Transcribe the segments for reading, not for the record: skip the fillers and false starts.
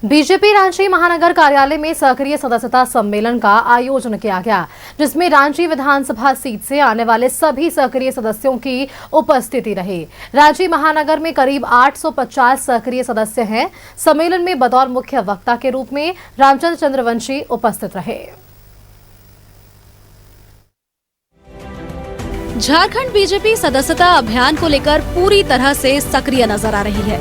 BJP Ranchi महानगर कार्यालय में सक्रिय सदस्यता सम्मेलन का आयोजन किया गया, जिसमें रांची विधानसभा सीट से आने वाले सभी सक्रिय सदस्यों की उपस्थिति रही। रांची महानगर में करीब 850 सक्रिय सदस्य हैं। सम्मेलन में बतौर मुख्य वक्ता के रूप में रामचंद्र चंद्रवंशी उपस्थित रहे। झारखंड बीजेपी सदस्यता अभियान को लेकर पूरी तरह से सक्रिय नजर आ रही है।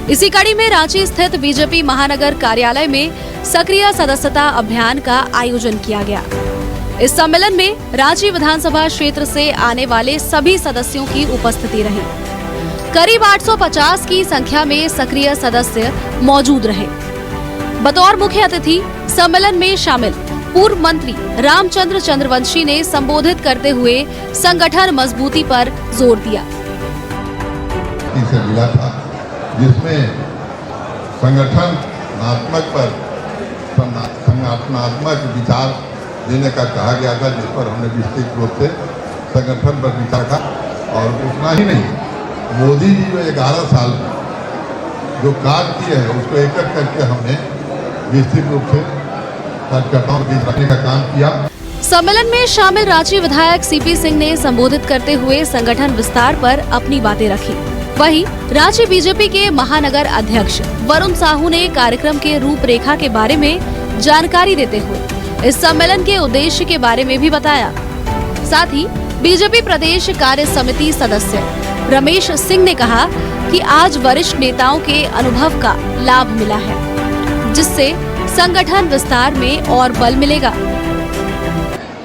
इसी कड़ी में रांची स्थित बीजेपी महानगर कार्यालय में सक्रिय सदस्यता अभियान का आयोजन किया गया। इस सम्मेलन में रांची विधानसभा क्षेत्र से आने वाले सभी सदस्यों की उपस्थिति रही। करीब 850 की संख्या में सक्रिय सदस्य मौजूद रहे। बतौर मुख्य अतिथि सम्मेलन में शामिल पूर्व मंत्री रामचंद्र चंद्रवंशी ने संबोधित करते हुए संगठन मजबूती पर जोर दिया। जिसमें संगठनात्मक विचार देने का कहा गया था, जिस पर हमने विस्तृत रूप से संगठन पर विचार था। और उतना ही नहीं, मोदी जी जो 11 साल जो कार्य किए हैं उसको एकत्र करके हमने विस्तृत रूप से कार्यकर्ताओं के बीच रखने का काम किया। सम्मेलन में शामिल रांची विधायक सीपी सिंह ने संबोधित करते हुए संगठन विस्तार पर अपनी बातें रखी। वहीं रांची बीजेपी के महानगर अध्यक्ष वरुण साहू ने कार्यक्रम के रूपरेखा के बारे में जानकारी देते हुए इस सम्मेलन के उद्देश्य के बारे में भी बताया। साथ ही बीजेपी प्रदेश कार्य समिति सदस्य रमेश सिंह ने कहा कि आज वरिष्ठ नेताओं के अनुभव का लाभ मिला है, जिससे संगठन विस्तार में और बल मिलेगा।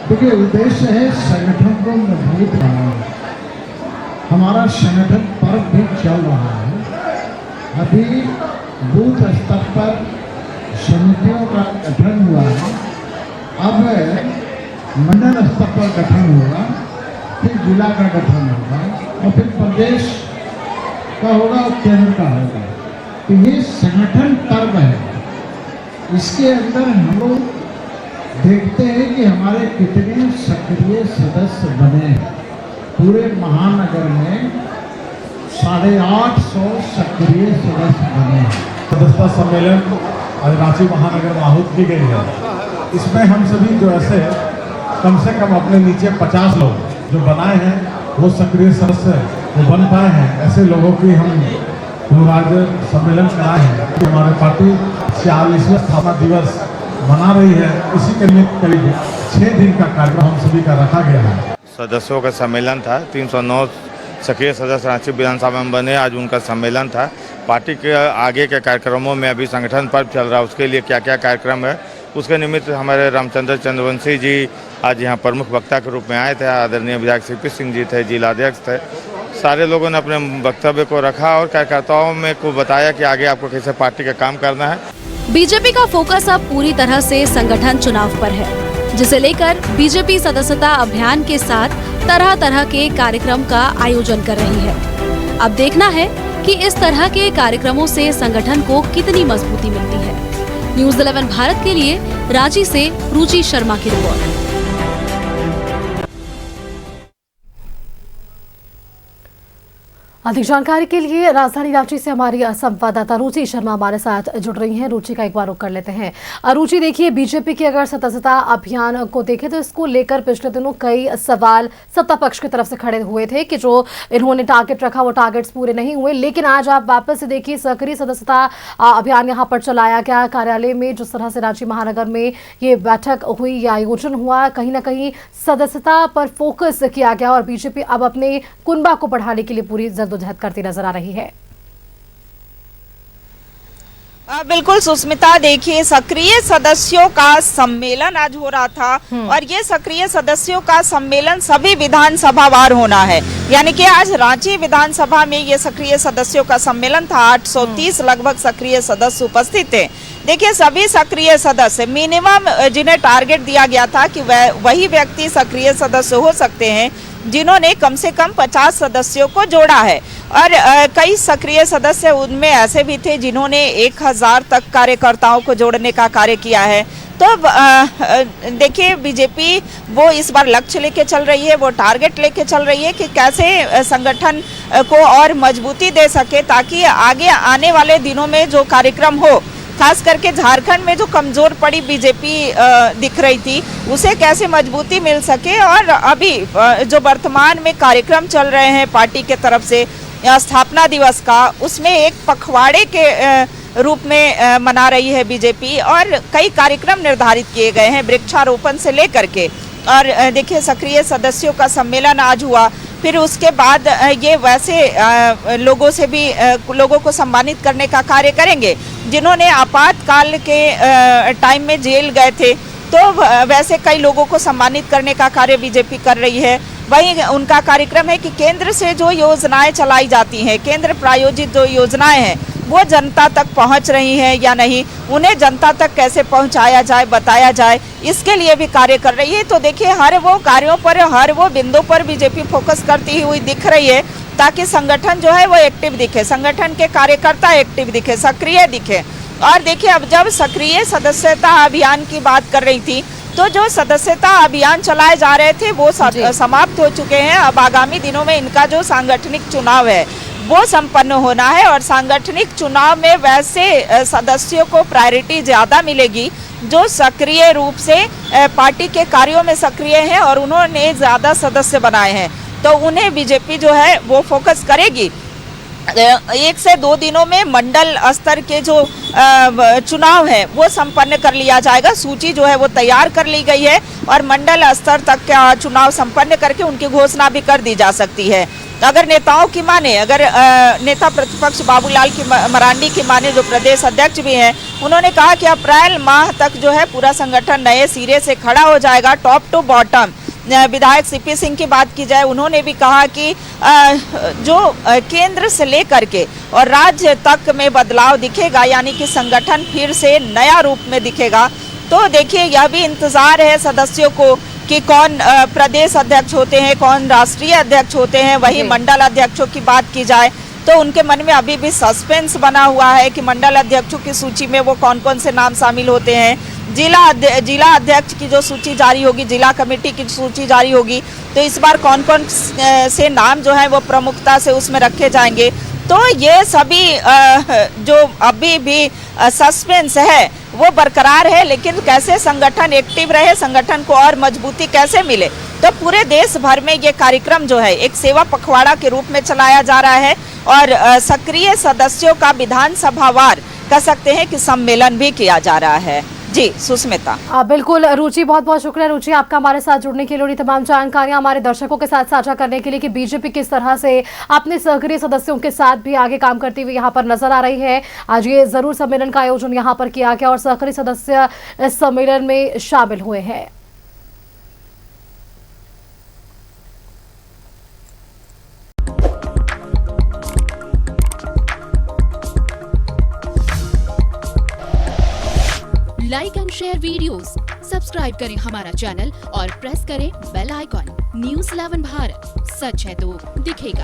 देखिए, उद्देश्य है संगठन को मजबूत बनाना। हमारा संगठन पर्व भी चल रहा है। अभी बूथ स्तर पर समितियों का गठन हुआ है, अब मंडल स्तर पर गठन होगा, फिर जिला का गठन होगा और फिर प्रदेश का होगा और केंद्र का होगा। तो ये संगठन पर्व है। इसके अंदर हम लोग देखते हैं कि हमारे कितने सक्रिय सदस्य बने हैं। पूरे महानगर में 850 सक्रिय सदस्य बने हैं। सदस्यता सम्मेलन आज रांची महानगर में आहूत की गई है। इसमें हम सभी जो ऐसे कम से कम अपने नीचे 50 लोग जो बनाए हैं, वो सक्रिय सदस्य जो बन पाए हैं, ऐसे लोगों की हम लोग आज सम्मेलन कराए हैं। हमारे पार्टी 46वां स्थापना दिवस मना रही है। इसी के निमित्त करीब 6 दिन का कार्यक्रम हम सभी का रखा गया है। सदस्यों का सम्मेलन था। 309 सक्रिय सदस्य रांची विधानसभा में बने। आज उनका सम्मेलन था। पार्टी के आगे के कार्यक्रमों में अभी संगठन पर्व चल रहा है, उसके लिए क्या क्या कार्यक्रम है, उसके निमित्त हमारे रामचंद्र चंद्रवंशी जी आज यहाँ प्रमुख वक्ता के रूप में आए थे। आदरणीय विधायक सीपी सिंह जी थे, जिलाध्यक्ष थे। सारे लोगों ने अपने वक्तव्य को रखा और कार्यकर्ताओं में को बताया कि आगे आपको कैसे पार्टी का काम करना है। बीजेपी का फोकस अब पूरी तरह से संगठन चुनाव पर है, जिसे लेकर बीजेपी सदस्यता अभियान के साथ तरह तरह के कार्यक्रम का आयोजन कर रही है। अब देखना है कि इस तरह के कार्यक्रमों से संगठन को कितनी मजबूती मिलती है। न्यूज़ 11 भारत के लिए रांची से रुचि शर्मा की रिपोर्ट। अधिक जानकारी के लिए राजधानी रांची से हमारी संवाददाता रुचि शर्मा हमारे साथ जुड़ रही हैं। रुचि का एक बार रुख कर लेते हैं। रुचि, देखिए, बीजेपी की अगर सदस्यता अभियान को देखें तो इसको लेकर पिछले दिनों कई सवाल सत्ता पक्ष की तरफ से खड़े हुए थे कि जो इन्होंने टारगेट रखा वो टारगेट्स पूरे नहीं हुए। लेकिन आज आप वापस से देखिए, सक्रिय सदस्यता अभियान यहाँ पर चलाया गया। कार्यालय में जिस तरह से रांची महानगर में ये बैठक हुई, ये आयोजन हुआ, कहीं ना कहीं सदस्यता पर फोकस किया गया और बीजेपी अब अपने कुनबा को बढ़ाने के लिए पूरी जद्दोजहद करती नजर आ रही है। बिल्कुल सुस्मिता, देखिए, सक्रिय सदस्यों का सम्मेलन आज हो रहा था और ये सक्रिय सदस्यों का सम्मेलन सभी विधानसभावार होना है। यानी कि आज रांची विधानसभा में ये सक्रिय सदस्यों का सम्मेलन था। 830 लगभग सक्रिय सदस्य उपस्थित थे। देखिए, सभी सक्रिय सदस्य मिनिमम जिन्हें टारगेट दिया गया था कि वही व्यक्ति सक्रिय सदस्य हो सकते हैं जिन्होंने कम से कम 50 सदस्यों को जोड़ा है। और कई सक्रिय सदस्य उनमें ऐसे भी थे जिन्होंने 1000 तक कार्यकर्ताओं को जोड़ने का कार्य किया है। तो देखिए, बीजेपी वो इस बार लक्ष्य लेके चल रही है, वो टारगेट लेके चल रही है कि कैसे संगठन को और मजबूती दे सके ताकि आगे आने वाले दिनों में जो कार्यक्रम हो खास करके झारखंड में जो कमजोर पड़ी बीजेपी दिख रही थी उसे कैसे मजबूती मिल सके, और अभी जो वर्तमान में कार्यक्रम चल रहे हैं पार्टी के तरफ से स्थापना दिवस का, उसमें एक पखवाड़े के रूप में मना रही है बीजेपी, और कई कार्यक्रम निर्धारित किए गए हैं वृक्षारोपण से लेकर के। और देखिए सक्रिय सदस्यों का सम्मेलन आज हुआ, फिर उसके बाद ये वैसे लोगों से भी लोगों को सम्मानित करने का कार्य करेंगे जिन्होंने आपातकाल के टाइम में जेल गए थे, तो वैसे कई लोगों को सम्मानित करने का कार्य बीजेपी कर रही है। वहीं उनका कार्यक्रम है कि केंद्र से जो योजनाएं चलाई जाती हैं, केंद्र प्रायोजित जो योजनाएं हैं वो जनता तक पहुंच रही हैं या नहीं, उन्हें जनता तक कैसे पहुंचाया जाए, बताया जाए, इसके लिए भी कार्य कर रही है। तो देखिए हर वो कार्यों पर, हर वो बिंदु पर बीजेपी फोकस करती हुई दिख रही है ताकि संगठन जो है वो एक्टिव दिखे, संगठन के कार्यकर्ता एक्टिव दिखे, सक्रिय दिखे। और देखिए अब जब सक्रिय सदस्यता अभियान की बात कर रही थी, तो जो सदस्यता अभियान चलाए जा रहे थे वो समाप्त हो चुके हैं। अब आगामी दिनों में इनका जो सांगठनिक चुनाव है वो संपन्न होना है, और सांगठनिक चुनाव में वैसे सदस्यों को प्रायोरिटी ज़्यादा मिलेगी जो सक्रिय रूप से पार्टी के कार्यों में सक्रिय हैं और उन्होंने ज़्यादा सदस्य बनाए हैं, तो उन्हें बीजेपी जो है वो फोकस करेगी। 1 से 2 दिनों में मंडल स्तर के जो चुनाव है वो संपन्न कर लिया जाएगा। सूची जो है वो तैयार कर ली गई है और मंडल स्तर तक का चुनाव संपन्न करके उनकी घोषणा भी कर दी जा सकती है। अगर नेताओं की माने, अगर नेता प्रतिपक्ष बाबूलाल की मरांडी की माने, जो प्रदेश अध्यक्ष भी हैं, उन्होंने कहा कि अप्रैल माह तक जो है पूरा संगठन नए सिरे से खड़ा हो जाएगा, टॉप टू बॉटम। विधायक सीपी सिंह की बात की जाए, उन्होंने भी कहा कि जो केंद्र से लेकर के और राज्य तक में बदलाव दिखेगा, यानी कि संगठन फिर से नया रूप में दिखेगा। तो देखिए यह भी इंतजार है सदस्यों को कि कौन प्रदेश अध्यक्ष होते हैं, कौन राष्ट्रीय अध्यक्ष होते हैं। वही मंडल अध्यक्षों की बात की जाए तो उनके मन में अभी भी सस्पेंस बना हुआ है कि मंडल अध्यक्षों की सूची में वो कौन कौन से नाम शामिल होते हैं। जिला अध्यक्ष की जो सूची जारी होगी, जिला कमेटी की सूची जारी होगी, तो इस बार कौन कौन से नाम जो है वो प्रमुखता से उसमें रखे जाएंगे। तो ये सभी जो अभी भी सस्पेंस है वो बरकरार है, लेकिन कैसे संगठन एक्टिव रहे, संगठन को और मजबूती कैसे मिले, तो पूरे देश भर में ये कार्यक्रम जो है एक सेवा पखवाड़ा के रूप में चलाया जा रहा है और सक्रिय सदस्यों का विधानसभावार कह सकते हैं कि सम्मेलन भी किया जा रहा है। जी सुस्मिता। बिल्कुल रुचि, बहुत बहुत शुक्रिया रुचि आपका हमारे साथ जुड़ने के लिए, तमाम जानकारियां हमारे दर्शकों के साथ साझा करने के लिए कि बीजेपी किस तरह से अपने सक्रिय सदस्यों के साथ भी आगे काम करती हुई यहां पर नजर आ रही है। आज ये जरूर सम्मेलन का आयोजन यहां पर किया गया और सक्रिय सदस्य इस सम्मेलन में शामिल हुए हैं। Like and share videos, subscribe करें हमारा चैनल और प्रेस करें बेल आइकॉन। न्यूज़ 11 भारत, सच है तो दिखेगा।